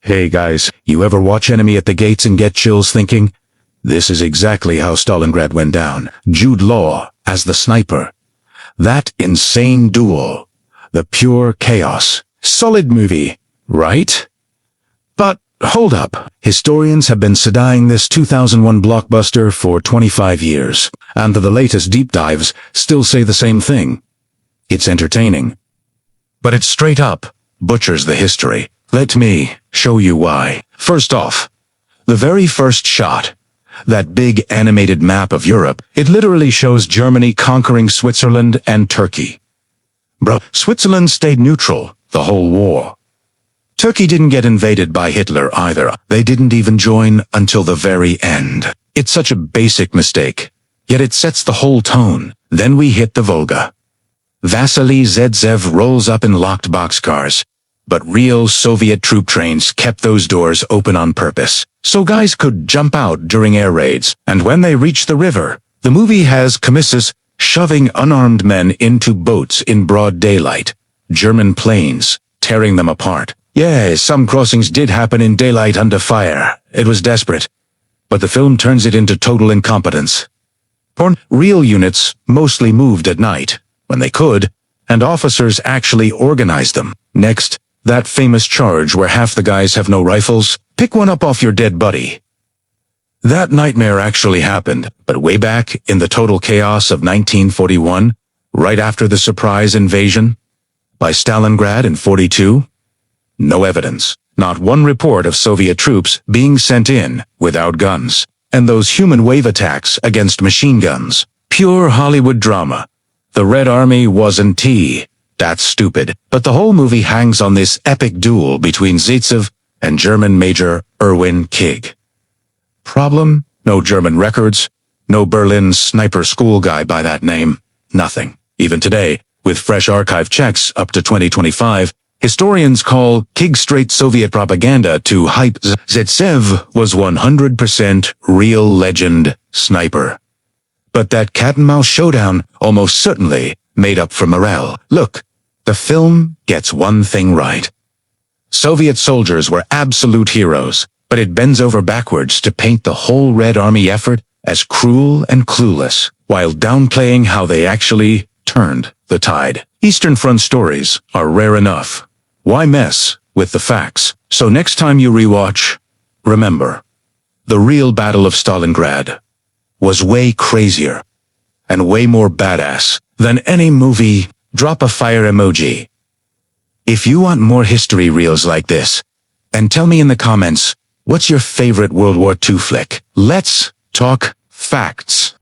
Hey guys, you ever watch Enemy at the Gates and get chills thinking, this is exactly how Stalingrad went down. Jude Law as the sniper. That insane duel. The pure chaos. Solid movie, right? But hold up. Historians have been studying this 2001 blockbuster for 25 years, and the latest deep dives still say the same thing. It's entertaining. But it straight up butchers the history. Let me show you why. First off, the very first shot, that big animated map of Europe, it literally shows Germany conquering Switzerland and Turkey. Bro, Switzerland stayed neutral the whole war. Turkey didn't get invaded by Hitler either. They didn't even join until the very end. It's such a basic mistake, yet it sets the whole tone. Then we hit the Volga. Vasily Zaytsev rolls up in locked boxcars. But real Soviet troop trains kept those doors open on purpose, so guys could jump out during air raids. And when they reach the river, the movie has commissars shoving unarmed men into boats in broad daylight. German planes tearing them apart. Yeah, some crossings did happen in daylight under fire. It was desperate. But the film turns it into total incompetence. Real units mostly moved at night, when they could, and officers actually organized them. Next, that famous charge where half the guys have no rifles. Pick one up off your dead buddy. That nightmare actually happened, but way back in the total chaos of 1941, right after the surprise invasion by Stalingrad in 42, no evidence. Not one report of Soviet troops being sent in without guns. And those human wave attacks against machine guns. Pure Hollywood drama. The Red Army wasn't tea. That's stupid. But the whole movie hangs on this epic duel between Zaytsev and German Major Erwin Kig. Problem? No German records. No Berlin sniper school guy by that name. Nothing. Even today, with fresh archive checks up to 2025, historians call Kig straight Soviet propaganda to hype. Zaytsev was 100% real legend sniper. But that cat-and-mouse showdown almost certainly made up for morale. Look, the film gets one thing right. Soviet soldiers were absolute heroes, but it bends over backwards to paint the whole Red Army effort as cruel and clueless, while downplaying how they actually turned the tide. Eastern Front stories are rare enough. Why mess with the facts? So next time you rewatch, remember, the real Battle of Stalingrad was way crazier and way more badass than any movie. Drop a fire emoji if you want more history reels like this, and tell me in the comments, what's your favorite World War II flick? Let's talk facts.